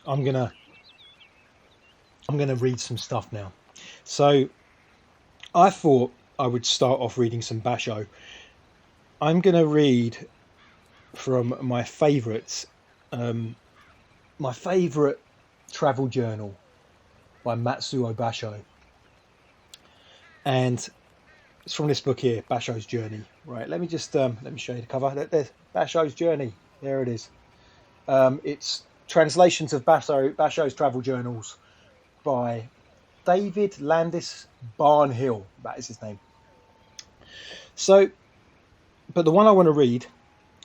I'm gonna read some stuff now. So I thought I would start off reading some Basho. I'm gonna read from um, my favourite travel journal by Matsua Basho, and it's from this book here, Basho's Journey. Right, let me just let me show you the cover. There's Basho's Journey. There it is. It's translations of Basho's travel journals by David Landis Barnhill. That is his name. So, but the one I want to read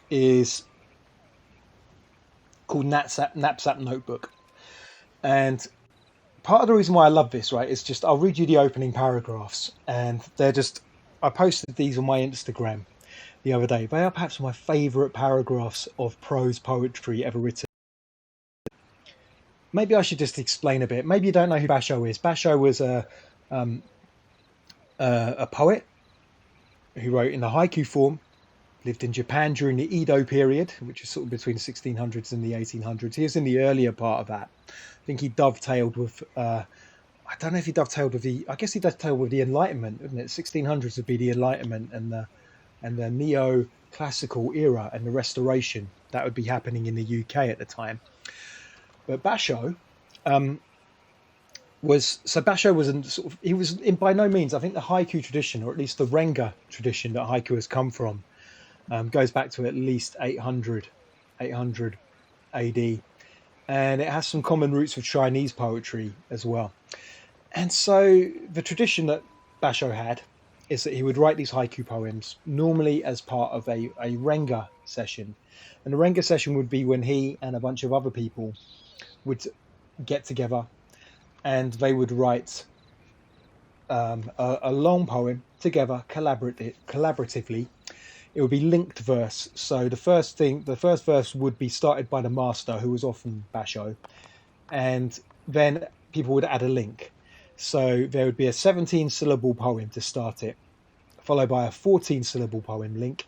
is called Knapsack Notebook. And part of the reason why I love this, right, is just I'll read you the opening paragraphs, and they're just I posted these on my Instagram the other day. They are perhaps my favourite paragraphs of prose poetry ever written. Maybe I should just explain a bit. Maybe you don't know who Basho is. Basho was a poet who wrote in the haiku form, lived in Japan during the Edo period, which is sort of between the 1600s and the 1800s. He was in the earlier part of that. I think he dovetailed with, I don't know if he dovetailed with I guess he dovetailed with the Enlightenment, isn't it? 1600s would be the Enlightenment and the neo-classical era and the Restoration that would be happening in the UK at the time. But Basho Basho was he was in by no means, I think the haiku tradition, or at least the Renga tradition that haiku has come from, goes back to at least 800 AD, and it has some common roots with Chinese poetry as well. And so the tradition that Basho had is that he would write these haiku poems normally as part of a Renga session, and the Renga session would be when he and a bunch of other people would get together and they would write a long poem together collaboratively. It would be linked verse. So the first verse would be started by the master, who was often Basho, and then people would add a link. So there would be a 17-syllable poem to start it, followed by a 14-syllable poem link,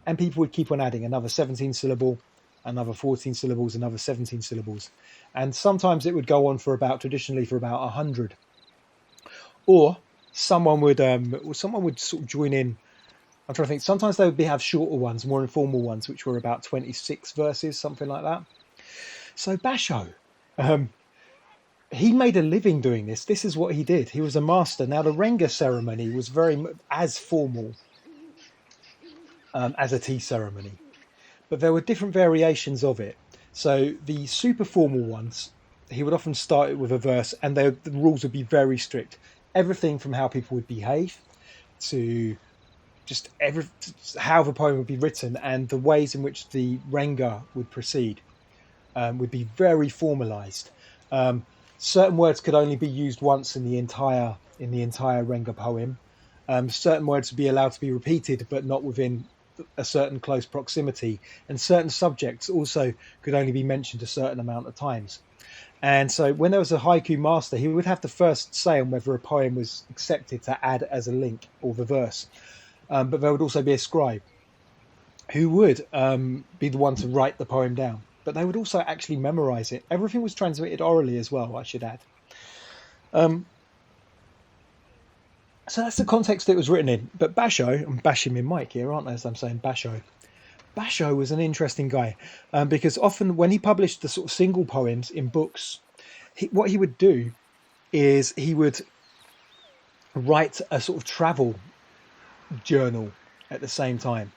and people would keep on adding another 17-syllable, another 14 syllables, another 17 syllables. And sometimes it would go on traditionally for about 100. Or someone would sort of join in. I'm trying to think. Sometimes they would have shorter ones, more informal ones, which were about 26 verses, something like that. So Basho, he made a living doing this. This is what he did. He was a master. Now the Renga ceremony was very as formal as a tea ceremony, but there were different variations of it. So the super formal ones, he would often start it with a verse, and the rules would be very strict. Everything from how people would behave to just how the poem would be written, and the ways in which the Renga would proceed would be very formalized. Certain words could only be used once in the entire Renga poem. Certain words would be allowed to be repeated, but not within a certain close proximity, and certain subjects also could only be mentioned a certain amount of times. And so when there was a haiku master, he would have the first say on whether a poem was accepted to add as a link or the verse. But there would also be a scribe who would be the one to write the poem down, but they would also actually memorize it. Everything was transmitted orally as well, I should add. So that's the context it was written in. But Basho, I'm bashing my mic here, aren't I, as I'm saying Basho. Basho was an interesting guy because often when he published the sort of single poems in books, what he would do is he would write a sort of travel journal at the same time.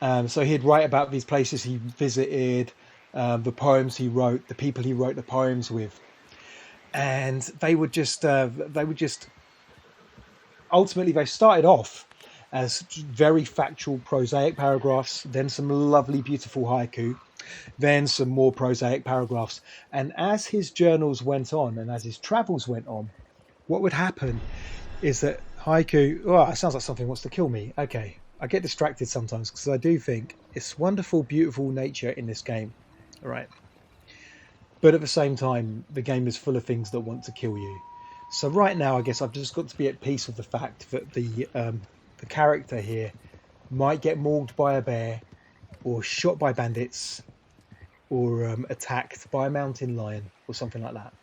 So he'd write about these places he visited, the poems he wrote, the people he wrote the poems with, and they would just ultimately they started off as very factual prosaic paragraphs, then some lovely beautiful haiku, then some more prosaic paragraphs. And as his journals went on and as his travels went on, what would happen is that haiku, it sounds like something wants to kill me. Okay, I get distracted sometimes because I do think it's wonderful, beautiful nature in this game. All right. But at the same time, the game is full of things that want to kill you. So right now, I guess I've just got to be at peace with the fact that the character here might get mauled by a bear or shot by bandits or attacked by a mountain lion or something like that.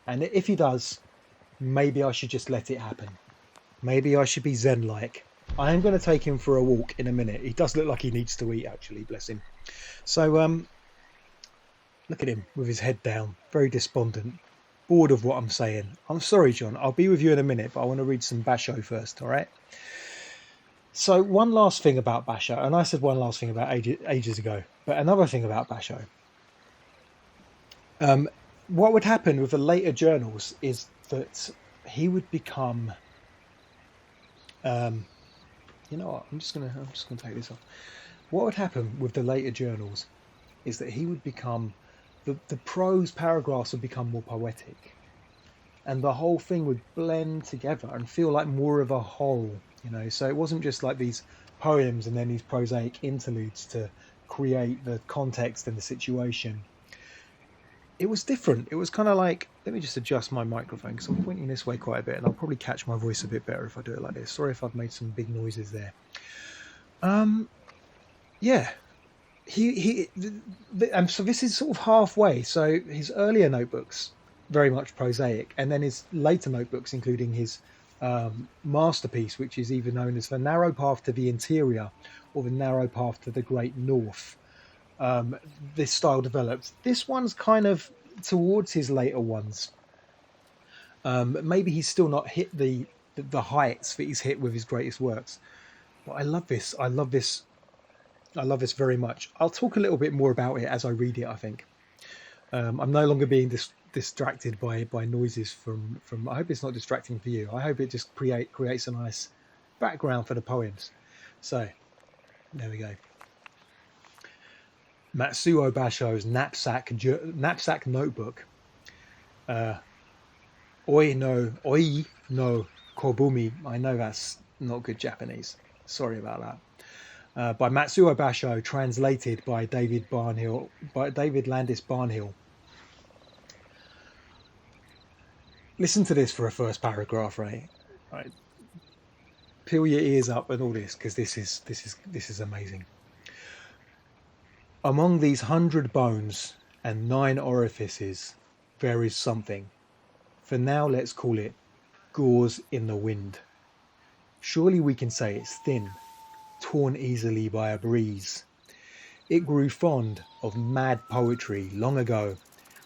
And if he does, maybe I should just let it happen. Maybe I should be Zen-like. I am going to take him for a walk in a minute. He does look like he needs to eat, actually, bless him. So, look at him with his head down, very despondent, bored of what I'm saying. I'm sorry, John. I'll be with you in a minute, but I want to read some Basho first, all right? So, one last thing about Basho, and I said one last thing about ages ago, but another thing about Basho. What would happen with the later journals is that he would become. You know what? I'm just gonna take this off. What would happen with the later journals is that he would become the prose paragraphs would become more poetic, and the whole thing would blend together and feel like more of a whole. So it wasn't just like these poems and then these prosaic interludes to create the context and the situation. It was different. It was kind of like, let me just adjust my microphone because I'm pointing this way quite a bit, and I'll probably catch my voice a bit better if I do it like this. Sorry if I've made some big noises there. Yeah, so this is sort of halfway. So his earlier notebooks, very much prosaic, and then his later notebooks, including his masterpiece, which is even known as The Narrow Path to the Interior or The Narrow Path to the Great North. This style developed. This one's kind of towards his later ones. Maybe he's still not hit the heights that he's hit with his greatest works. But I love this. I love this very much. I'll talk a little bit more about it as I read it, I think. I'm no longer being distracted by noises from. I hope it's not distracting for you. I hope it just creates a nice background for the poems. So, there we go. Matsua Basho's knapsack notebook. Oi no Kobumi. I know that's not good Japanese. Sorry about that. By Matsua Basho, translated by David Landis Barnhill. Listen to this for a first paragraph, right? Right. Peel your ears up and all this, because this is amazing. Among these 100 bones and 9 orifices, there is something. For now, let's call it gauze in the wind. Surely we can say it's thin, torn easily by a breeze. It grew fond of mad poetry long ago,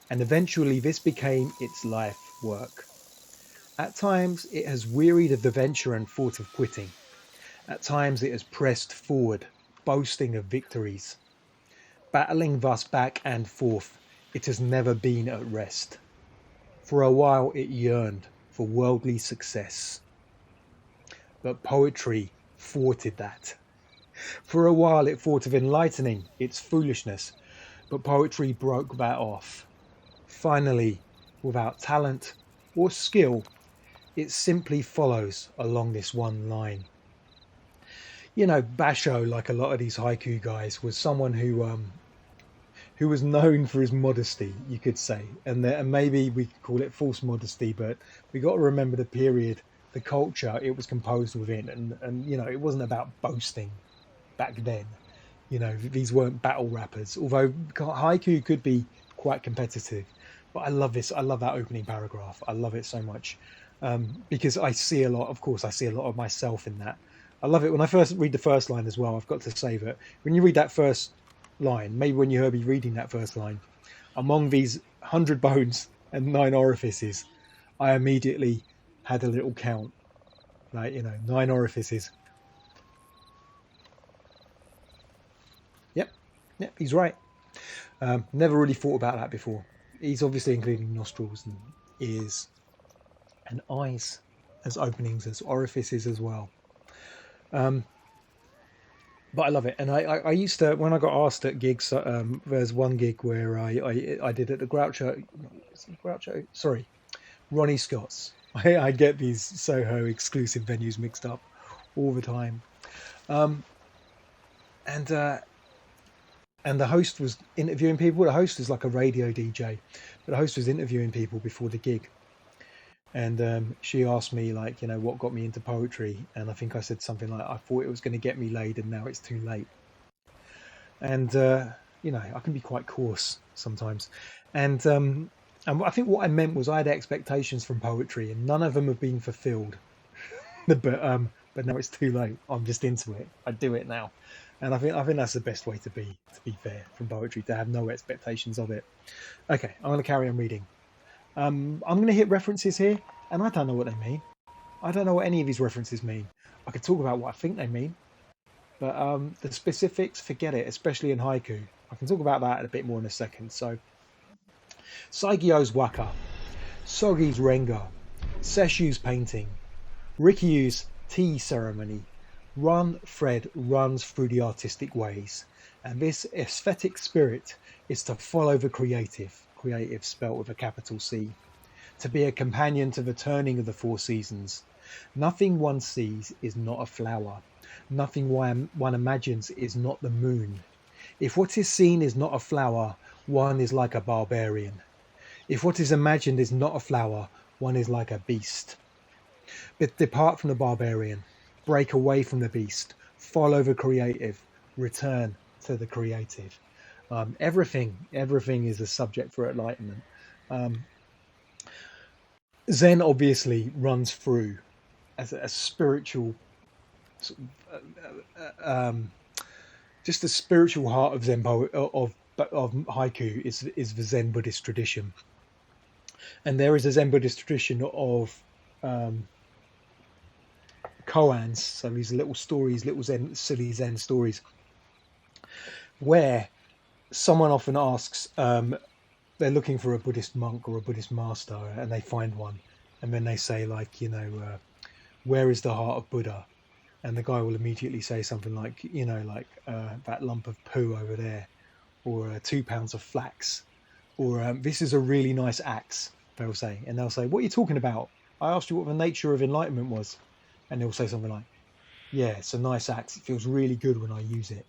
and eventually this became its life work. At times it has wearied of the venture and thought of quitting. At times it has pressed forward, boasting of victories. Battling thus back and forth, it has never been at rest. For a while it yearned for worldly success. But poetry thwarted that. For a while it thought of enlightening its foolishness, but poetry broke that off. Finally, without talent or skill, it simply follows along this one line. Basho, like a lot of these haiku guys, was someone who was known for his modesty, you could say, and maybe we could call it false modesty, but we got to remember the period, the culture it was composed within, and it wasn't about boasting back then. These weren't battle rappers, although haiku could be quite competitive. But I love this. I love that opening paragraph. I love it so much because I see a lot. Of course, I see a lot of myself in that. I love it when I first read the first line as well. I've got to say that when you read that first line, maybe when you heard me reading that first line, among these 100 bones and 9 orifices, I immediately had a little count, like 9 orifices. Yep, he's right. Never really thought about that before. He's obviously including nostrils and ears and eyes as openings, as orifices as well. But I love it, and I used to, when I got asked at gigs. There's one gig where I did at the Ronnie Scott's. I get these Soho exclusive venues mixed up all the time, and the host was interviewing people. The host is like a radio DJ, but the host was interviewing people before the gig. And she asked me, like, what got me into poetry? And I said something like, I thought it was going to get me laid and now it's too late. And I can be quite coarse sometimes, and I think what I meant was I had expectations from poetry, and none of them have been fulfilled. But now it's too late. I'm just into it. I do it now, and I think that's the best way to be. To be fair, from poetry, to have no expectations of it. Okay, I'm going to carry on reading. I'm going to hit references here, and I don't know what they mean. I don't know what any of these references mean. I could talk about what I think they mean, but the specifics, forget it, especially in haiku. I can talk about that a bit more in a second. So, Saigyo's waka, Sogi's renga, Seshu's painting, Rikyu's tea ceremony. Fred runs through the artistic ways, and this aesthetic spirit is to follow the creative spelt with a capital C, to be a companion to the turning of the four seasons. Nothing one sees is not a flower. Nothing one imagines is not the moon. If what is seen is not a flower, one is like a barbarian. If what is imagined is not a flower, one is like a beast. But depart from the barbarian, break away from the beast, follow the creative, return to the creative. Everything is a subject for enlightenment. Zen obviously runs through as a spiritual, just the spiritual heart of Zen of haiku is the Zen Buddhist tradition, and there is a Zen Buddhist tradition of koans, so these little stories, little silly Zen stories, where someone often asks, they're looking for a Buddhist monk or a Buddhist master, and they find one, and then they say, like, where is the heart of Buddha? And the guy will immediately say something like, that lump of poo over there, or 2 pounds of flax, or this is a really nice axe, they'll say. And they'll say, what are you talking about? I asked you what the nature of enlightenment was. And they'll say something like, yeah, it's a nice axe. It feels really good when I use it.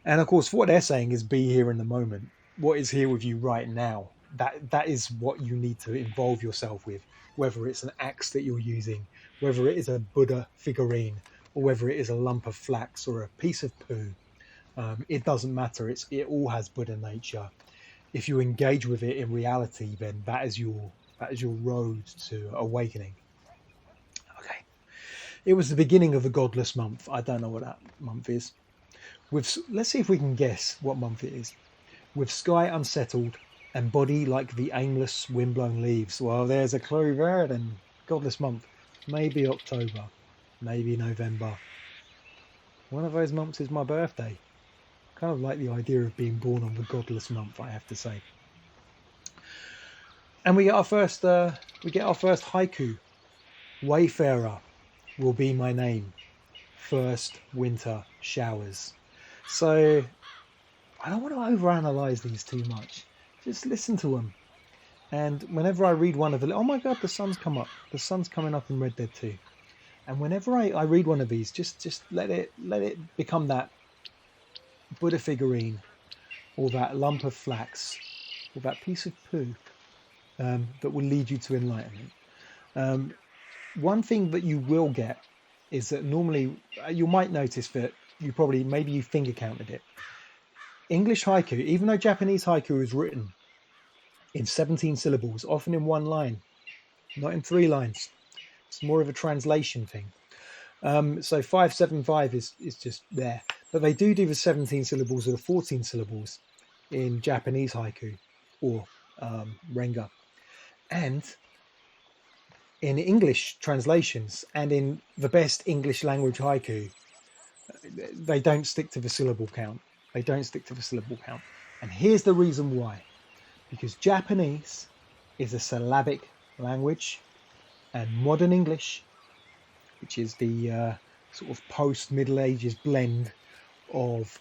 And of course, what they're saying is be here in the moment. What is here with you right now? That is what you need to involve yourself with, whether it's an axe that you're using, whether it is a Buddha figurine, or whether it is a lump of flax or a piece of poo. It doesn't matter. It all has Buddha nature. If you engage with it in reality, then that is your road to awakening. Okay. It was the beginning of the godless month. I don't know what that month is. Let's see if we can guess what month it is. With sky unsettled and body like the aimless windblown leaves. Well, there's a clue there then. Godless month. Maybe October. Maybe November. One of those months is my birthday. Kind of like the idea of being born on the godless month, I have to say. And we get our first haiku. Wayfarer will be my name. First winter showers. So I don't want to overanalyze these too much. Just listen to them. And whenever I read one of the, oh my God, the sun's come up. The sun's coming up in Red Dead 2. And whenever I read one of these, just let it become that Buddha figurine, or that lump of flax, or that piece of poo that will lead you to enlightenment. One thing that you will get is that normally you might notice that maybe you finger counted it. English haiku, even though Japanese haiku is written in 17 syllables, often in one line, not in 3 lines. It's more of a translation thing. So 575 is just there. But they do the 17 syllables or the 14 syllables in Japanese haiku or renga. And in English translations and in the best English language haiku, they don't stick to the syllable count. And here's the reason why. Because Japanese is a syllabic language, and modern English, which is the sort of post-Middle Ages blend of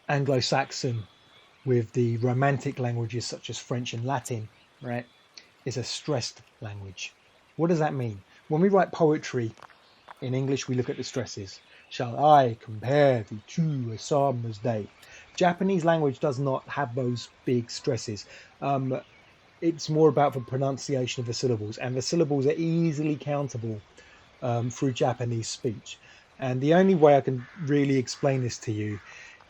Anglo-Saxon with the Romantic languages such as French and Latin, right, is a stressed language. What does that mean? When we write poetry in English, we look at the stresses. Shall I compare thee to a summer's day? Japanese language does not have those big stresses. It's more about the pronunciation of the syllables, and the syllables are easily countable through Japanese speech. And the only way I can really explain this to you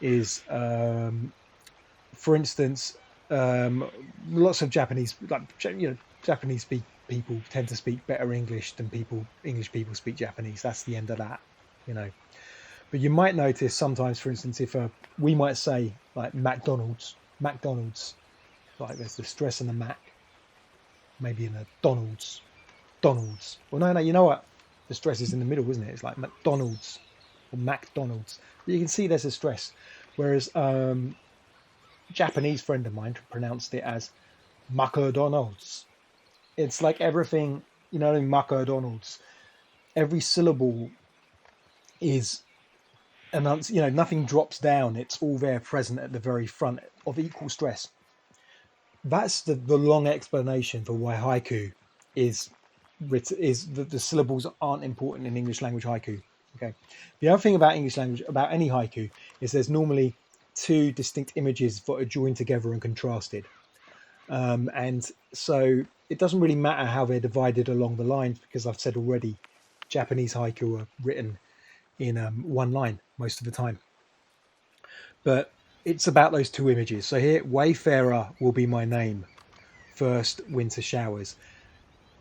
is, for instance, lots of Japanese, Japanese people tend to speak better English than English people speak Japanese. That's the end of that, you know. But you might notice sometimes, for instance, if we might say like McDonald's, like there's the stress on the Mac, maybe in a Donald's. Well, no, you know what? The stress is in the middle, isn't it? It's like McDonald's or McDonald's. But you can see there's a stress. Whereas Japanese friend of mine pronounced it as McDonald's. It's like everything, McDonald's. Every syllable is nothing drops down. It's all there present at the very front of equal stress. That's the long explanation for why haiku is that the syllables aren't important in English language haiku. Okay. The other thing about English language, about any haiku, is there's normally two distinct images that are joined together and contrasted. And so it doesn't really matter how they're divided along the lines, because I've said already, Japanese haiku are written in one line most of the time. But it's about those two images. So here, Wayfarer will be my name, first winter showers.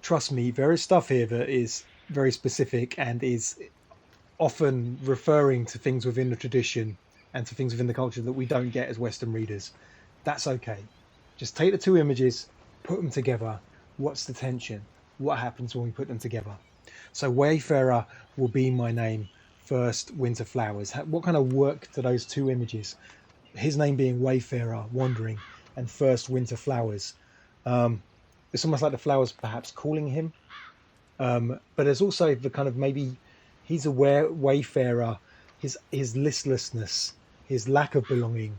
Trust me, there is stuff here that is very specific and is often referring to things within the tradition and to things within the culture that we don't get as Western readers. That's okay. Just take the two images, put them together. What's the tension? What happens when we put them together? So Wayfarer will be my name, first winter flowers. What kind of work do those two images, his name being Wayfarer, wandering, and first winter flowers, it's almost like the flowers perhaps calling him. But there's also the kind of, maybe he's a wayfarer, his listlessness, his lack of belonging,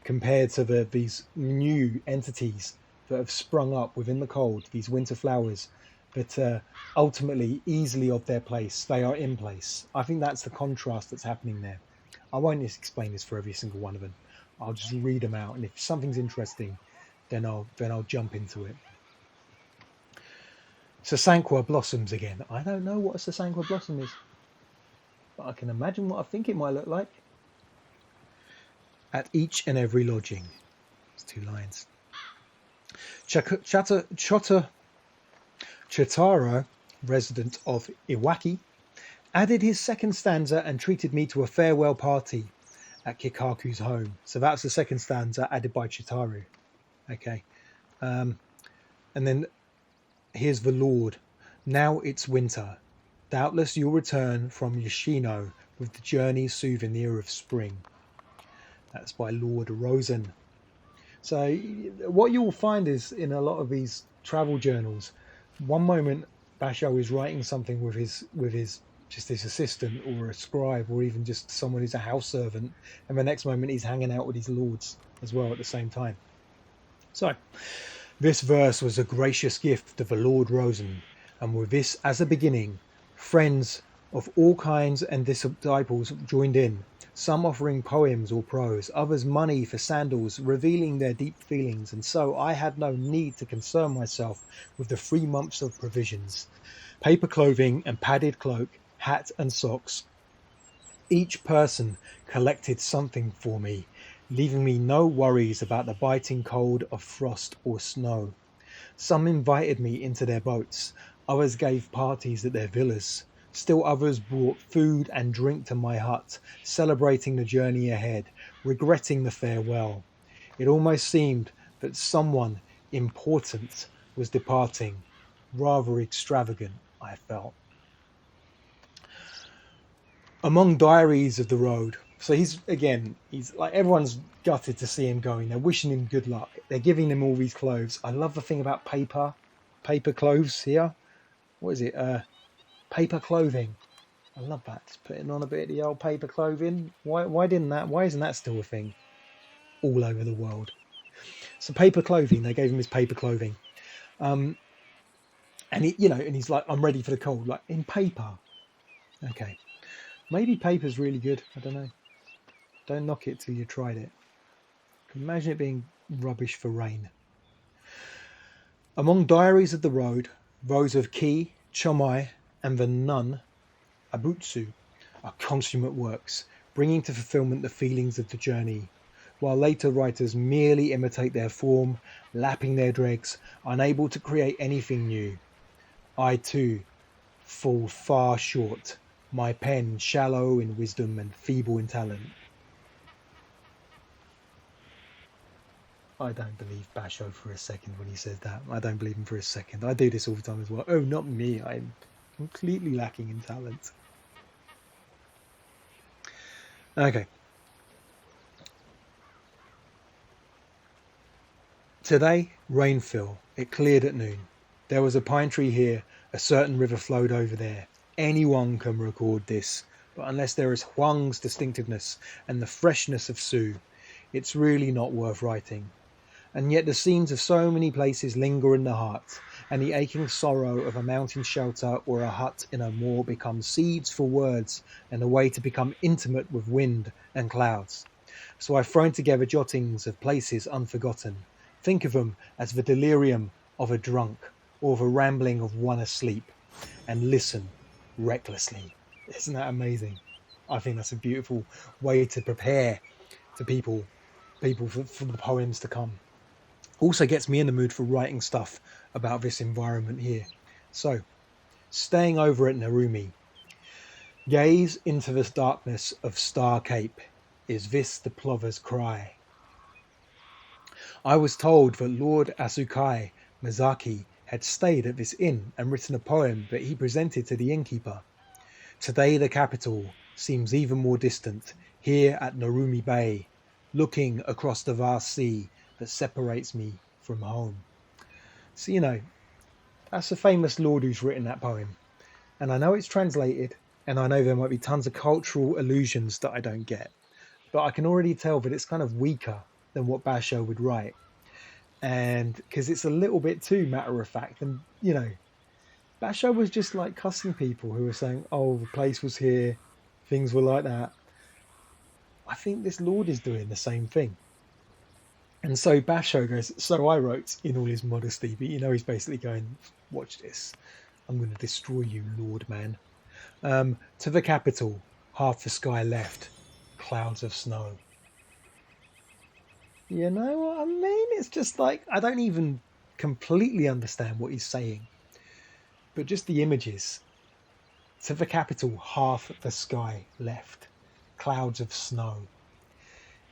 compared to these new entities that have sprung up within the cold, these winter flowers, but ultimately easily of their place. They are in place. I think that's the contrast that's happening there. I won't explain this for every single one of them. I'll just read them out, and if something's interesting, then I'll jump into it. Sasanqua blossoms again. I don't know what a Sasanqua blossom is, but I can imagine what I think it might look like. At each and every lodging. It's 2 lines. Chotaro, resident of Iwaki, added his second stanza and treated me to a farewell party at Kikaku's home. So that's the second stanza added by Chotaro. Okay. And then here's the Lord. Now it's winter. Doubtless you'll return from Yoshino with the journey souvenir of spring. That's by Lord Rosen. So what you'll find is, in a lot of these travel journals, one moment Basho is writing something with his just his assistant or a scribe or even just someone who's a house servant, and the next moment he's hanging out with his lords as well at the same time. So this verse was a gracious gift of the Lord Rosen, and with this as a beginning, friends of all kinds and disciples joined in, some offering poems or prose, others money for sandals, revealing their deep feelings, and so I had no need to concern myself with the 3 months of provisions, paper clothing and padded cloak, hat and socks. Each person collected something for me, leaving me no worries about the biting cold of frost or snow. Some invited me into their boats, others gave parties at their villas. Still others brought food and drink to my hut, celebrating the journey ahead, regretting the farewell. It almost seemed that someone important was departing, rather extravagant, I felt. Among diaries of the road. So he's like, everyone's gutted to see him going. They're wishing him good luck. They're giving him all these clothes. I love the thing about paper clothes here. What is it? Paper clothing. I love that. Just putting on a bit of the old paper clothing. Why isn't that still a thing all over the world? So paper clothing. They gave him his paper clothing, and he's like, I'm ready for the cold, like in paper. Okay, maybe paper's really good. I don't know. Don't knock it till you tried it. Imagine it being rubbish for rain. Among diaries of the road, those of Ki, Chomai, and the nun Abutsu are consummate works, bringing to fulfillment the feelings of the journey, while later writers merely imitate their form, lapping their dregs, unable to create anything new. I too fall far short, my pen shallow in wisdom and feeble in talent. I don't believe Basho for a second when he says that. I don't believe him for a second. I do this all the time as well. Oh, not me. I'm completely lacking in talent. Okay. Today, rain fell. It cleared at noon. There was a pine tree here. A certain river flowed over there. Anyone can record this. But unless there is Huang's distinctiveness and the freshness of Su, it's really not worth writing. And yet the scenes of so many places linger in the heart, and the aching sorrow of a mountain shelter or a hut in a moor becomes seeds for words and a way to become intimate with wind and clouds. So I've thrown together jottings of places unforgotten. Think of them as the delirium of a drunk or the rambling of one asleep, and listen recklessly. Isn't that amazing? I think that's a beautiful way to prepare to people for the poems to come. Also gets me in the mood for writing stuff about this environment here. So, staying over at Narumi, gaze into this darkness of Star Cape. Is this the plover's cry? I was told that Lord Asukai Mizaki had stayed at this inn and written a poem that he presented to the innkeeper. Today the capital seems even more distant, here at Narumi Bay, looking across the vast sea that separates me from home. So, that's a famous lord who's written that poem. And I know it's translated, and I know there might be tons of cultural allusions that I don't get. But I can already tell that it's kind of weaker than what Basho would write. And because it's a little bit too matter of fact. And, Basho was just like cussing people who were saying, oh, the place was here, things were like that. I think this lord is doing the same thing. And so Basho goes, so I wrote in all his modesty, but he's basically going, watch this. I'm going to destroy you, Lord man. To the capital, half the sky left, clouds of snow. You know what I mean? It's just like, I don't even completely understand what he's saying. But just the images. To the capital, half the sky left, clouds of snow.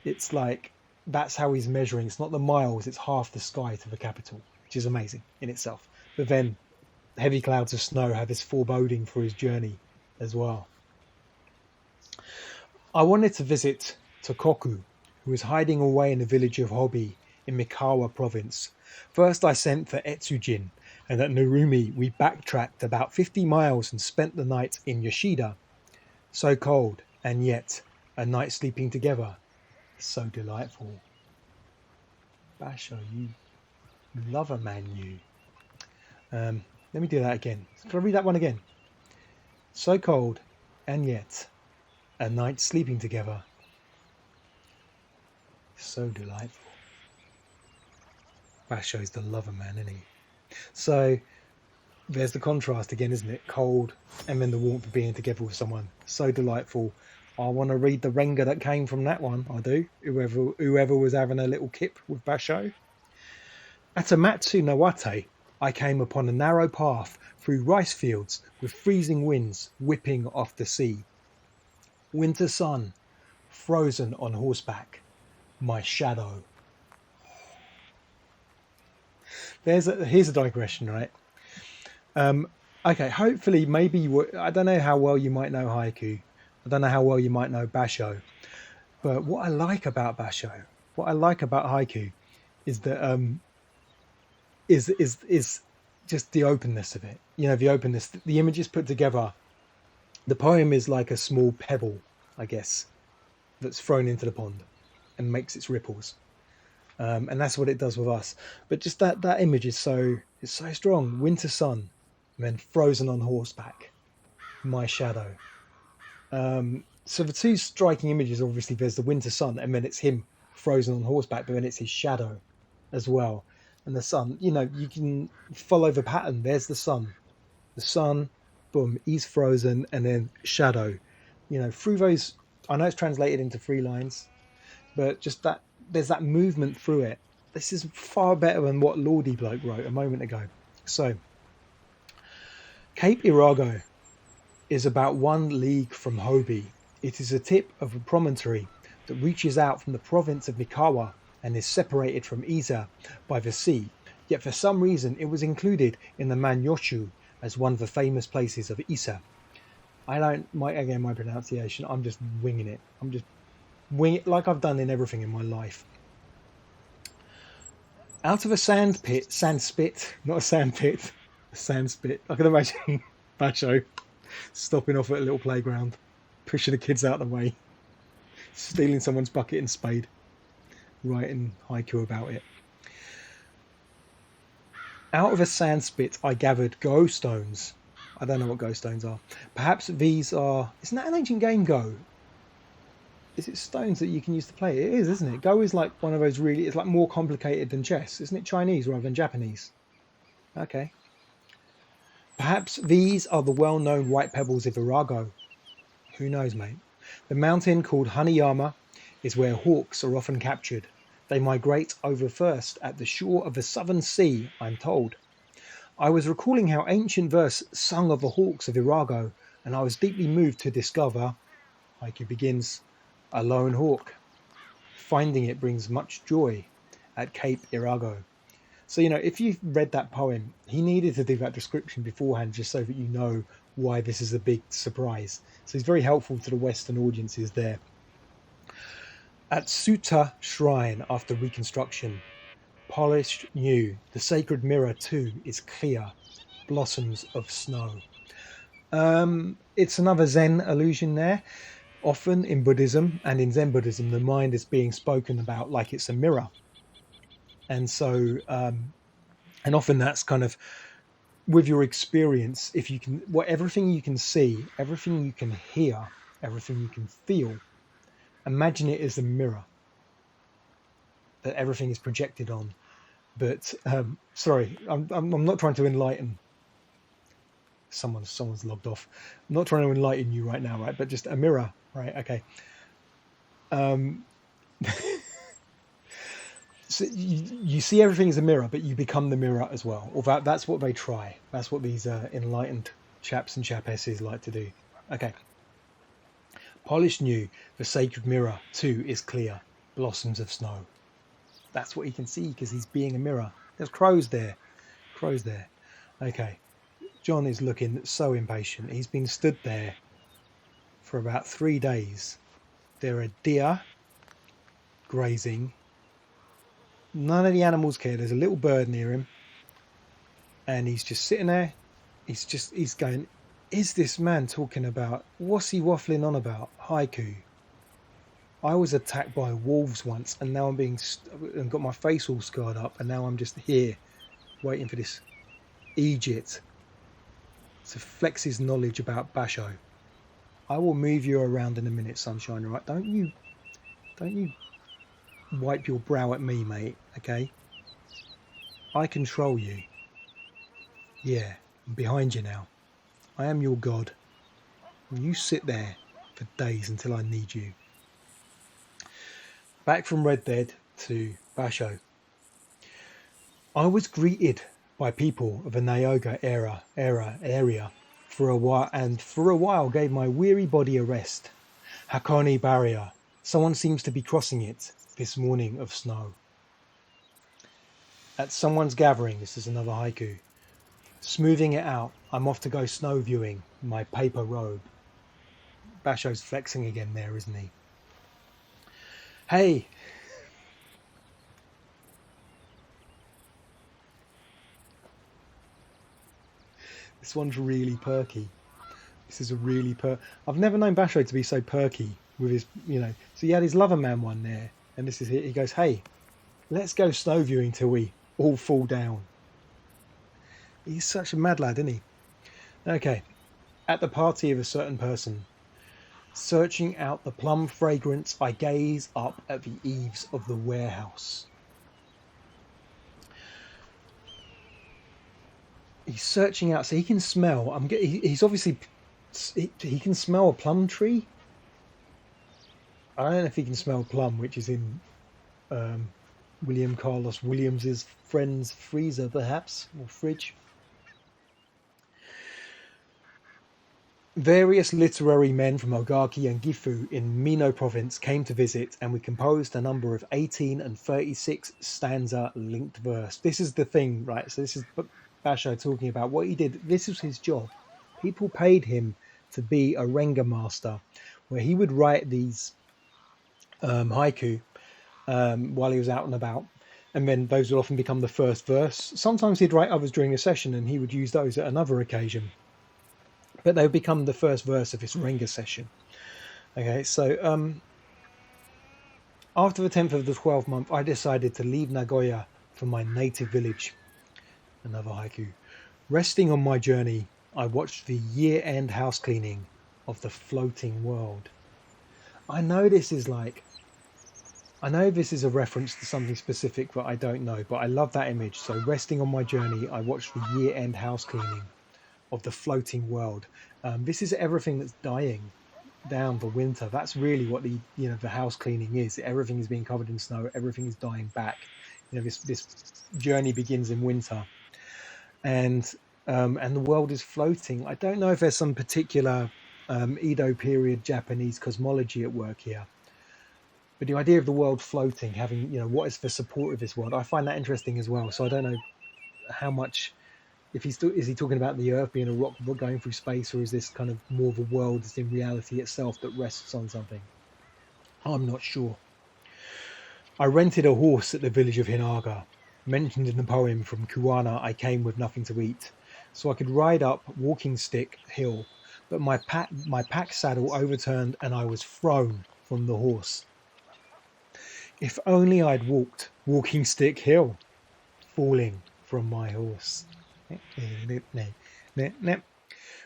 It's like, that's how he's measuring. It's not the miles, it's half the sky to the capital, which is amazing in itself. But then heavy clouds of snow have this foreboding for his journey as well. I wanted to visit Tokoku, who was hiding away in the village of Hobi in Mikawa province. First I sent for Etsujin, and at Narumi we backtracked about 50 miles and spent the night in Yoshida. So cold, and yet a night sleeping together. So delightful. Basho, you lover man, you. Let me do that again. Can I read that one again? So cold, and yet a night sleeping together. So delightful. Basho's the lover man, isn't he? So there's the contrast again, isn't it? Cold, and then the warmth of being together with someone. So delightful. I want to read the Renga that came from that one. I do. Whoever was having a little kip with Basho. At a Matsu no Wate, I came upon a narrow path through rice fields with freezing winds whipping off the sea. Winter sun, frozen on horseback, my shadow. Here's a digression, right? Okay, hopefully, maybe I don't know how well you might know haiku. I don't know how well you might know Basho, but what I like about Basho, what I like about haiku, is that is just the openness of it. The openness, the images put together. The poem is like a small pebble, I guess, that's thrown into the pond and makes its ripples, and that's what it does with us. But just that image is so strong. Winter sun, and then frozen on horseback, my shadow. So the two striking images, obviously, there's the winter sun, and then it's him frozen on horseback, but then it's his shadow as well. And the sun, you can follow the pattern. There's the sun, boom, he's frozen, and then shadow. Through those, I know it's translated into 3 lines, but just that there's that movement through it. This is far better than what Lordy Bloke wrote a moment ago. So, Cape Irago is about 1 league from Hobie. It is a tip of a promontory that reaches out from the province of Mikawa and is separated from Isa by the sea. Yet for some reason it was included in the Manyoshu as one of the famous places of Isa. My pronunciation, I'm just winging it. I'm just winging it like I've done in everything in my life. Out of a sand spit, not a sand pit, a sand spit. I can imagine Basho stopping off at a little playground, pushing the kids out of the way, stealing someone's bucket and spade, writing haiku about it. Out of a sand spit I gathered go stones. I don't know what go stones are. Perhaps these are... Isn't that an ancient game, Go? Is it stones that you can use to play? It is, isn't it? Go is like one of those really... It's like more complicated than chess. Isn't it Chinese rather than Japanese? Okay. Perhaps these are the well-known white pebbles of Irago. Who knows, mate? The mountain called Hanayama is where hawks are often captured. They migrate over first at the shore of the southern sea, I'm told. I was recalling how ancient verse sung of the hawks of Irago, and I was deeply moved to discover, haiku begins, a lone hawk. Finding it brings much joy at Cape Irago. So, if you've read that poem, he needed to do that description beforehand just so that you know why this is a big surprise. So he's very helpful to the Western audiences there. At Sutta Shrine after reconstruction, polished new, the sacred mirror too is clear, blossoms of snow. It's another Zen allusion there. Often in Buddhism and in Zen Buddhism, the mind is being spoken about like it's a mirror. And so, and often that's kind of with your experience, if you can, everything you can see, everything you can hear, everything you can feel, imagine it as a mirror that everything is projected on. But sorry, I'm not trying to enlighten. Someone's logged off. I'm not trying to enlighten you right now, right? But just a mirror, right? Okay. So you see everything as a mirror, but you become the mirror as well. Or that's what they try. That's what these enlightened chaps and chapesses like to do. Okay. Polished new, the sacred mirror too is clear, blossoms of snow. That's what he can see because he's being a mirror. There's crows there. Okay. John is looking so impatient. He's been stood there for about 3 days. There are deer grazing. None of the animals care. There's a little bird near him. And he's just sitting there. He's going, is this man talking about, what's he waffling on about? Haiku. I was attacked by wolves once, and now I'm and got my face all scarred up, and now I'm just here, waiting for this Egypt to flex his knowledge about Basho. I will move you around in a minute, sunshine. Right? Don't you wipe your brow at me, mate. Okay? I control you. Yeah, I'm behind you now. I am your god. You sit there for days until I need you. Back from Red Dead to Basho. I was greeted by people of the Naoga area for a while gave my weary body a rest. Hakone barrier. Someone seems to be crossing it this morning of snow. At someone's gathering, this is another haiku. Smoothing it out, I'm off to go snow viewing in my paper robe. Basho's flexing again there, isn't he? Hey! This one's really perky. This is a really I've never known Basho to be so perky with his, So he had his lover man one there, and this is it. He goes, hey, let's go snow viewing till we all fall down. He's such a mad lad, isn't he? Okay. At the party of a certain person, searching out the plum fragrance, I gaze up at the eaves of the warehouse. He's searching out, so he can smell. He's obviously, he can smell a plum tree. I don't know if he can smell plum, which is in William Carlos Williams's friend's freezer, perhaps, or fridge. Various literary men from Ogaki and Gifu in Mino province came to visit, and we composed a number of 18 and 36 stanza linked verse. This is the thing, right? So this is Basho talking about what he did. This was his job. People paid him to be a renga master, where he would write these haiku while he was out and about, and then those would often become the first verse. Sometimes he'd write others during a session, and he would use those at another occasion. But they would become the first verse of his renga session. Okay, so after the 10th of the 12th month, I decided to leave Nagoya for my native village. Another haiku. Resting on my journey, I watched the year-end house cleaning of the floating world. I know this is a reference to something specific that I don't know, but I love that image. So resting on my journey, I watched the year-end house cleaning of the floating world. This is everything that's dying down for winter. That's really what the house cleaning is. Everything is being covered in snow. Everything is dying back. This journey begins in winter, and the world is floating. I don't know if there's some particular Edo period Japanese cosmology at work here, but the idea of the world floating, having what is the support of this world, I find that interesting as well. So I don't know how much. If is he talking about the Earth being a rock going through space, or is this kind of more of a world that's in reality itself that rests on something? I'm not sure. I rented a horse at the village of Hinaga. Mentioned in the poem from Kuwana, I came with nothing to eat, so I could ride up Walking Stick Hill, but my pack saddle overturned and I was thrown from the horse. If only I'd walked Walking Stick Hill, falling from my horse.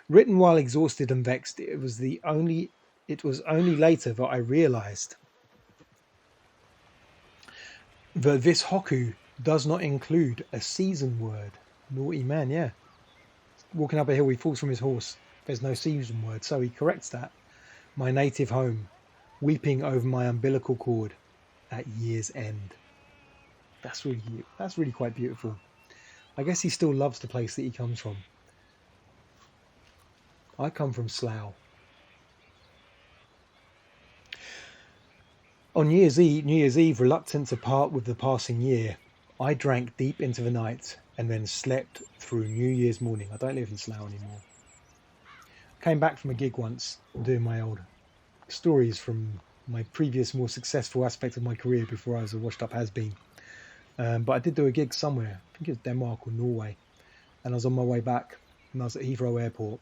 Written while exhausted and vexed, it was only later that I realized that this hokku does not include a season word. Naughty man, yeah. Walking up a hill, he falls from his horse. There's no season word, so he corrects that. My native home, weeping over my umbilical cord at year's end. That's really quite beautiful. I guess he still loves the place that he comes from. I come from Slough. On New Year's Eve, reluctant to part with the passing year, I drank deep into the night and then slept through New Year's morning. I don't live in Slough anymore. Came back from a gig once, doing my old stories from my previous, more successful aspect of my career before I was a washed-up has-been. But I did do a gig somewhere. I think it was Denmark or Norway. And I was on my way back, and I was at Heathrow Airport.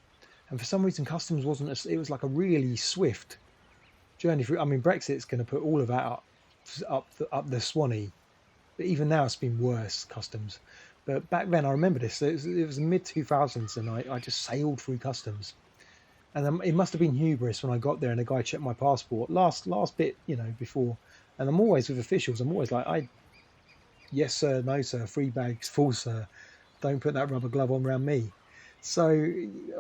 And for some reason, customs wasn't. It was like a really swift journey through. I mean, Brexit's going to put all of that up the Swanee. But even now, it's been worse, customs. But back then, I remember this. It was mid 2000s, and I just sailed through customs. And it must have been hubris when I got there, and the guy checked my passport. Last bit, before. And I'm always with officials. I'm always like, yes sir, no sir, 3 bags full sir. Don't put that rubber glove on around me. So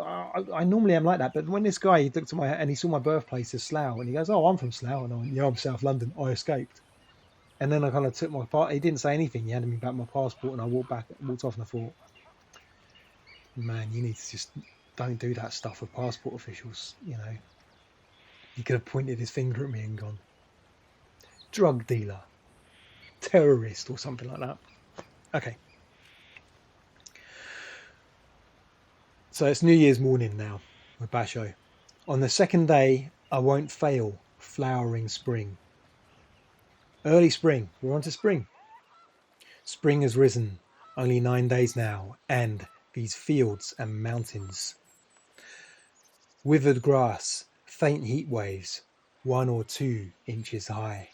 I normally am like that, but when this guy looked at my and he saw my birthplace as Slough, and he goes, "Oh, I'm from Slough," and I went, "Yeah, I'm South London. I escaped." And then I kind of took my part. He didn't say anything. He handed me back my passport, and I walked off, and I thought, "Man, you need to just don't do that stuff with passport officials." He could have pointed his finger at me and gone, "Drug dealer, terrorist," or something like that. Okay. So it's New Year's morning now with Basho. On the second day, I won't fail, flowering spring. Early spring, we're on to spring. Spring has risen, only 9 days now, and these fields and mountains. Withered grass, faint heat waves, 1 or 2 inches high.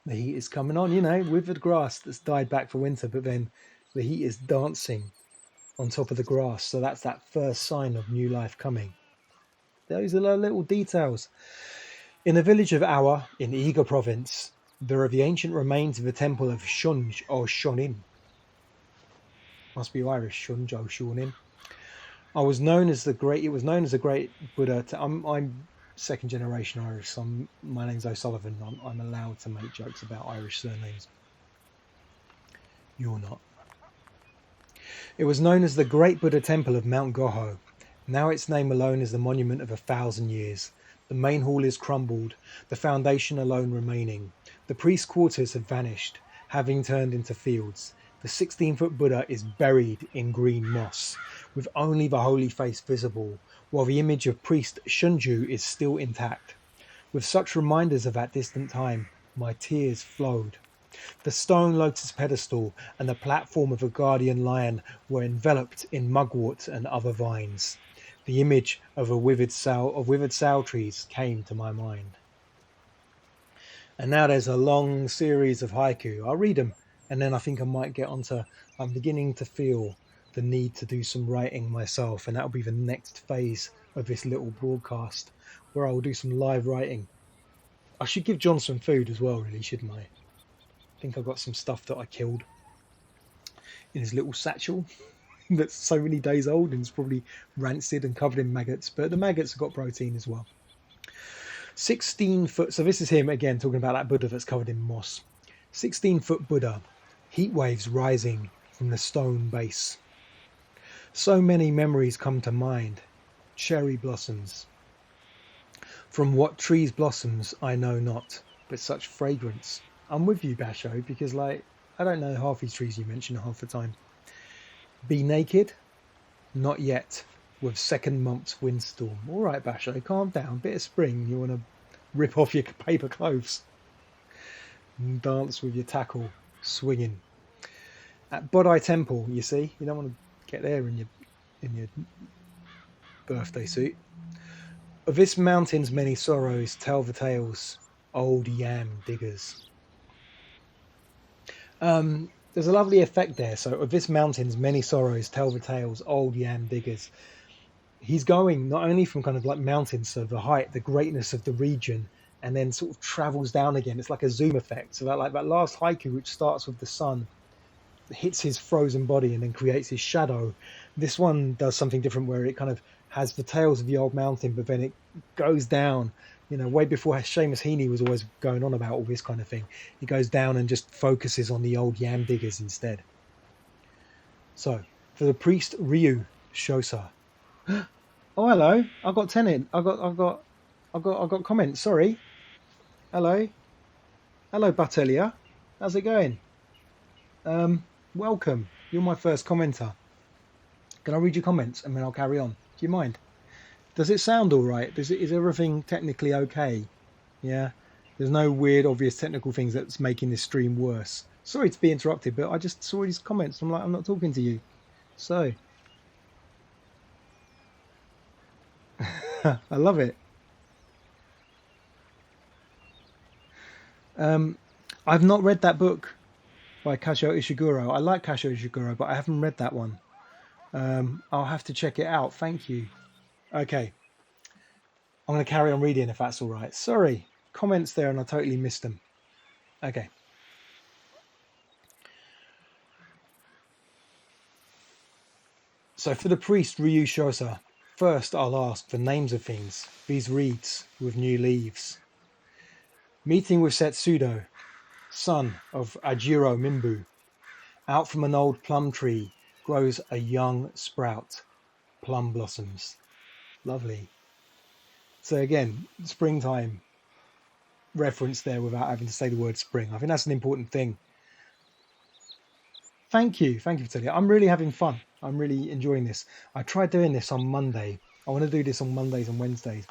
The heat is coming on, withered grass that's died back for winter, but then the heat is dancing on top of the grass. So that's that first sign of new life coming. Those are the little details. In the village of Awa in Iga province, there are the ancient remains of the temple of Shunj or Shonin. Must be Irish, Shunj or Shonin. It was known as the great Buddha. I'm second generation Irish, so my name's O'Sullivan. I'm allowed to make jokes about Irish surnames. You're not. It was known as the Great Buddha Temple of Mount Gojo. Now its name alone is the monument of 1,000 years. The main hall is crumbled, the foundation alone remaining. The priest's quarters have vanished, having turned into fields. The 16-foot Buddha is buried in green moss, with only the holy face visible, while the image of priest Shunju is still intact. With such reminders of that distant time, my tears flowed. The stone lotus pedestal and the platform of a guardian lion were enveloped in mugwort and other vines. The image of withered sow trees came to my mind. And now there's a long series of haiku. I'll read them, and then I think I might get onto. I'm beginning to feel the need to do some writing myself, and that'll be the next phase of this little broadcast, where I will do some live writing. I should give John some food as well, really, shouldn't I? I think I've got some stuff that I killed in his little satchel that's so many days old and it's probably rancid and covered in maggots, but the maggots have got protein as well. 16-foot, so this is him again talking about that Buddha that's covered in moss. 16-foot Buddha, heat waves rising from the stone base. So many memories come to mind. Cherry blossoms. From what trees blossoms I know not, but such fragrance. I'm with you, Basho, because I don't know half these trees you mention half the time. Be naked? Not yet, with second month's windstorm. All right, Basho, calm down. Bit of spring. You want to rip off your paper clothes and dance with your tackle swinging. At Bodhi Temple, you see, you don't want to get there in your birthday suit. Of this mountain's many sorrows tell the tales, old yam diggers. There's a lovely effect there. So, of this mountain's many sorrows tell the tales, old yam diggers. He's going not only from kind of like mountains, so the height, the greatness of the region, and then sort of travels down again. It's like a zoom effect. So that last haiku, which starts with the sun, hits his frozen body and then creates his shadow. This one does something different where it kind of has the tales of the old mountain, but then it goes down. Way before Seamus Heaney was always going on about all this kind of thing. He goes down and just focuses on the old yam diggers instead. So, for the priest Ryu Shosa. Oh, hello! I got tenant. I got comments. Sorry. Hello, Batelia. How's it going? Welcome. You're my first commenter. Can I read your comments and then I'll carry on? Do you mind? Does it sound all right? Is everything technically okay? Yeah. There's no weird, obvious technical things that's making this stream worse. Sorry to be interrupted, but I just saw these comments. I'm like, I'm not talking to you. So. I love it. I've not read that book by Kazuo Ishiguro. I like Kazuo Ishiguro, but I haven't read that one. I'll have to check it out. Thank you. Okay. I'm going to carry on reading if that's all right. Sorry. Comments there and I totally missed them. Okay. So for the priest Ryu Shosa, first I'll ask the names of things, these reeds with new leaves. Meeting with Setsudo, son of Ajiro Mimbu. Out from an old plum tree grows a young sprout, plum blossoms. Lovely. So again, springtime reference there without having to say the word spring. I think that's an important thing. Thank you, Vitalia. I'm really having fun. I'm really enjoying this. I tried doing this on Monday. I want to do this on Mondays and Wednesdays,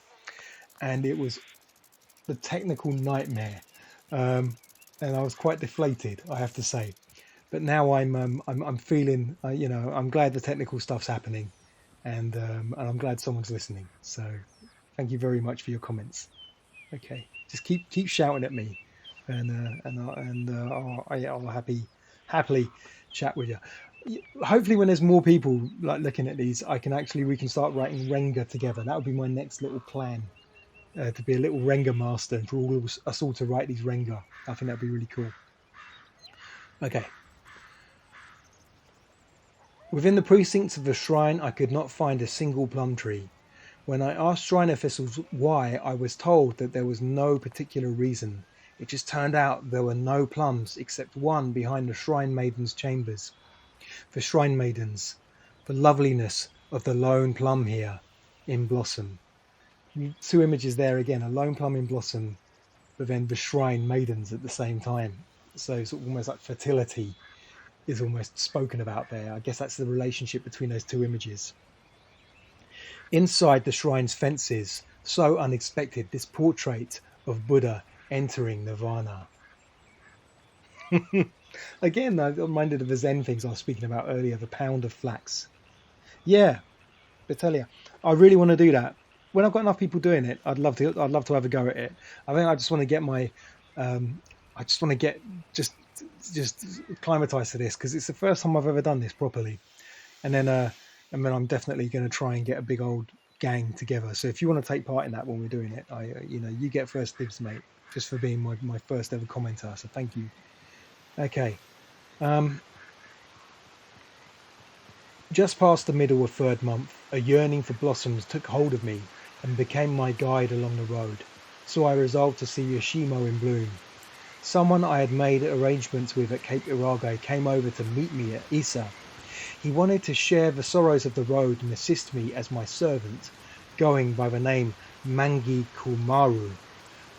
and it was the technical nightmare, and I was quite deflated, I have to say. But now I'm feeling, I'm glad the technical stuff's happening, and I'm glad someone's listening. So, thank you very much for your comments. Okay, just keep shouting at me, and I'll happily chat with you. Hopefully, when there's more people like looking at these, we can start writing Renga together. That would be my next little plan, to be a little Renga master and for us all to write these Renga. I think that'd be really cool. Okay. Within the precincts of the shrine, I could not find a single plum tree. When I asked shrine officials why, I was told that there was no particular reason. It just turned out there were no plums except one behind the shrine maidens' chambers. For shrine maidens, the loveliness of the lone plum here in blossom. Two images there again, a lone plum in blossom, but then the shrine maidens at the same time. So it's almost like fertility is almost spoken about there. I guess that's the relationship between those two images. Inside the shrine's fences, so unexpected, this portrait of Buddha entering nirvana. Again, I'm reminded of the Zen things I was speaking about earlier, the pound of flax. Yeah, Vitalia. I really want to do that. When I've got enough people doing it, I'd love to have a go at it. I think I just want to get just acclimatized to this, because it's the first time I've ever done this properly. And then I'm definitely going to try and get a big old gang together. So if you want to take part in that when we're doing it, you get first dibs, mate, just for being my first ever commenter. So thank you. Okay. Just past the middle of third month, a yearning for blossoms took hold of me and became my guide along the road. So I resolved to see Yoshimo in bloom. Someone I had made arrangements with at Cape Irage came over to meet me at Isa. He wanted to share the sorrows of the road and assist me as my servant, going by the name Mangi Kumaru.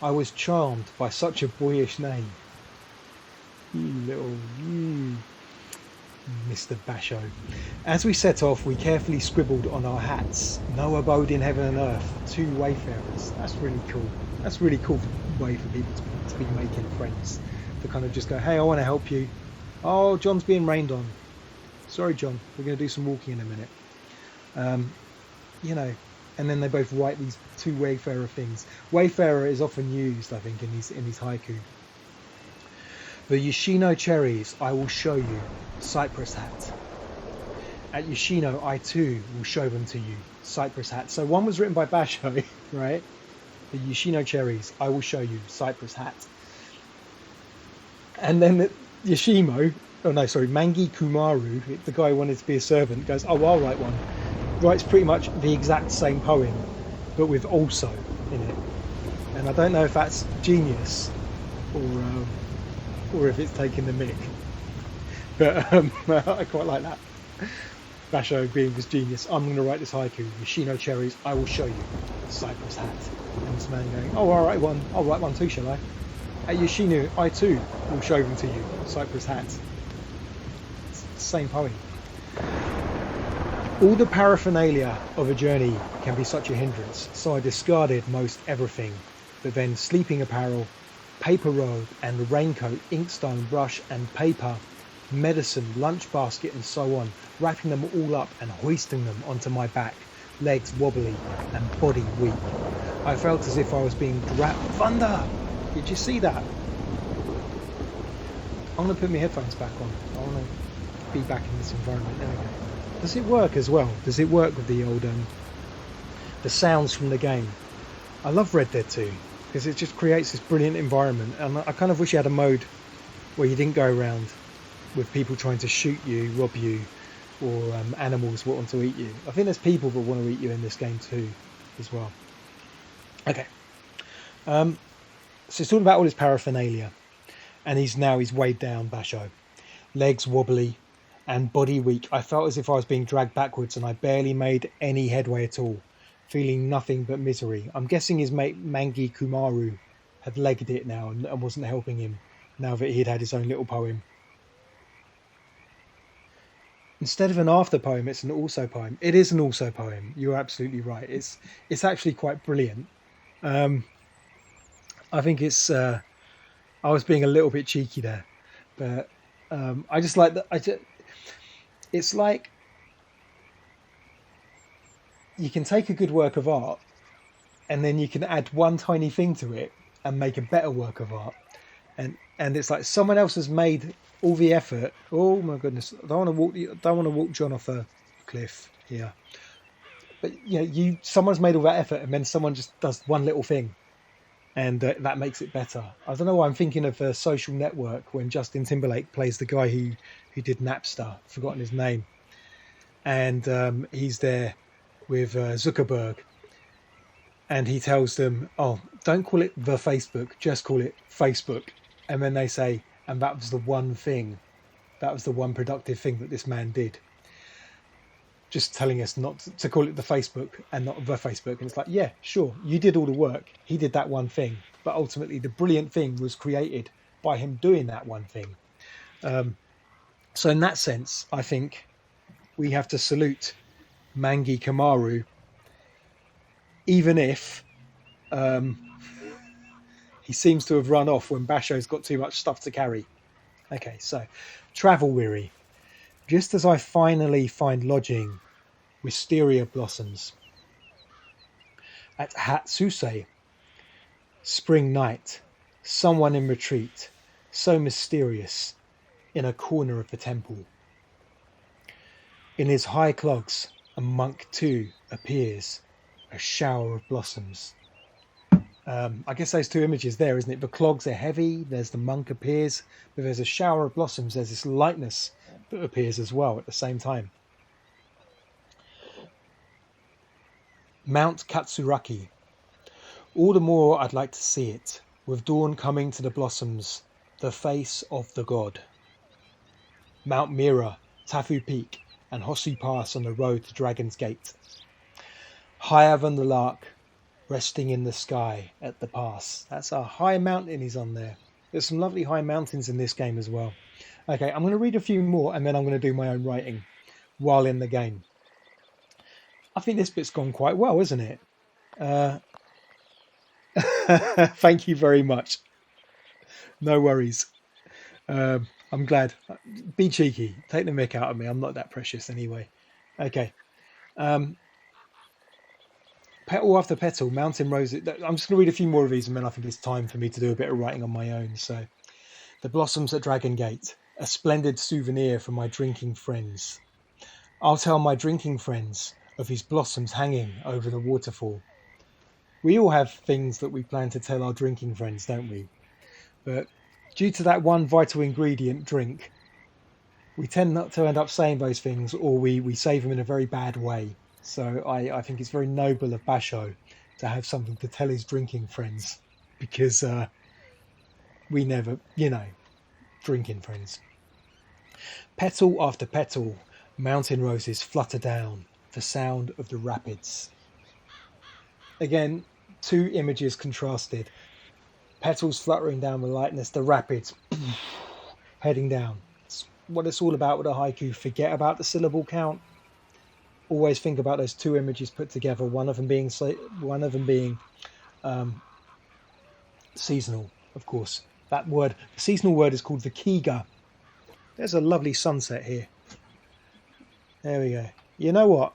I was charmed by such a boyish name. Mr. Basho. As we set off, we carefully scribbled on our hats, "No abode in heaven and earth, two wayfarers." That's really cool. That's a really cool way for people to be making friends. To kind of just go, "Hey, I want to help you." "Oh, John's being rained on. Sorry, John, we're going to do some walking in a minute." And then they both write these two wayfarer things. Wayfarer is often used, I think, in these haiku. The Yoshino cherries, I will show you, cypress hat. At Yoshino, I too will show them to you, cypress hat. So one was written by Basho, right? The Yoshino cherries, I will show you, cypress hat. And then Mangi Kumaru, the guy who wanted to be a servant, goes, "Oh, I'll write one." Writes pretty much the exact same poem, but with "also" in it. And I don't know if that's genius or if it's taking the mick. But I quite like that. Basho being his genius. I'm going to write this haiku. Yoshino cherries, I will show you. Cypress hat. And this man going, "Oh, I'll write one too, shall I?" At Yoshino, I too will show them to you. Cypress hat. It's the same poem. All the paraphernalia of a journey can be such a hindrance, so I discarded most everything. But then sleeping apparel, paper robe and raincoat, inkstone, brush and paper, medicine, lunch basket and so on, wrapping them all up and hoisting them onto my back, legs wobbly and body weak. I felt as if I was being dragged. Thunder! Did you see that? I'm going to put my headphones back on. I want to be back in this environment. There we go. Does it work as well? Does it work with the old the sounds from the game? I love Red Dead 2 because it just creates this brilliant environment, and I kind of wish you had a mode where you didn't go around with people trying to shoot you, rob you, or animals that want to eat you. I think there's people that want to eat you in this game too, as well. Okay. So he's talking about all his paraphernalia, and he's weighed down, Basho. Legs wobbly and body weak. I felt as if I was being dragged backwards, and I barely made any headway at all, feeling nothing but misery. I'm guessing his mate Mangi Kumaru had legged it now and wasn't helping him now that he'd had his own little poem. Instead of an after poem, it's an also poem. It is an also poem. You're absolutely right. It's actually quite brilliant. I think it's. I was being a little bit cheeky there, but I just like that. It's like you can take a good work of art, and then you can add one tiny thing to it and make a better work of art. And it's like someone else has made all the effort. Oh my goodness! I don't want to walk John off a cliff here. But someone's made all that effort, and then someone just does one little thing, and that makes it better. I don't know why I'm thinking of a Social Network when Justin Timberlake plays the guy who did Napster. I've forgotten his name, and he's there with Zuckerberg, and he tells them, "Oh, don't call it the Facebook, just call it Facebook." And then they say, "And that was the one thing, that was the one productive thing that this man did." Just telling us not to call it the Facebook and not the Facebook. And it's like, yeah, sure, you did all the work. He did that one thing, but ultimately the brilliant thing was created by him doing that one thing. So in that sense, I think we have to salute Mangi Kamaru, even if he seems to have run off when Basho's got too much stuff to carry. Okay, so travel weary. Just as I finally find lodging, wisteria blossoms. At Hatsuse, spring night, someone in retreat, so mysterious, in a corner of the temple. In his high clogs, a monk too appears, a shower of blossoms. I guess those two images there, isn't it? The clogs are heavy, there's the monk appears, but there's a shower of blossoms, there's this lightness that appears as well at the same time. Mount Katsuraki. All the more I'd like to see it, with dawn coming to the blossoms, the face of the god. Mount Mira, Tafu Peak, and Hosu Pass on the road to Dragon's Gate. Higher than the lark, resting in the sky at the pass. That's a high mountain he's on there. There's some lovely high mountains in this game as well. Okay, I'm going to read a few more and then I'm going to do my own writing while in the game. I think this bit's gone quite well, isn't it? Thank you very much. No worries. I'm glad. Be cheeky. Take the mick out of me. I'm not that precious anyway. Okay. Petal after petal, Mountain Roses. I'm just going to read a few more of these and then I think it's time for me to do a bit of writing on my own. So, the blossoms at Dragon Gate, a splendid souvenir for my drinking friends. I'll tell my drinking friends of his blossoms hanging over the waterfall. We all have things that we plan to tell our drinking friends, don't we? But due to that one vital ingredient, drink, we tend not to end up saying those things, or we say them in a very bad way. So I think it's very noble of Basho to have something to tell his drinking friends, because we never, drinking friends. Petal after petal, mountain roses flutter down, the sound of the rapids. Again, two images contrasted. Petals fluttering down with lightness, the rapids heading down. It's what it's all about with a haiku. Forget about the syllable count. Always think about those two images put together. One of them being seasonal, of course. That word, the seasonal word, is called the kiga. There's a lovely sunset here. There we go. You know what?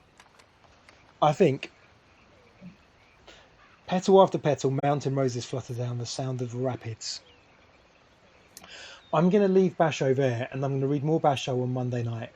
I think petal after petal, mountain roses flutter down, the sound of the rapids. I'm going to leave Basho there, and I'm going to read more Basho on Monday night.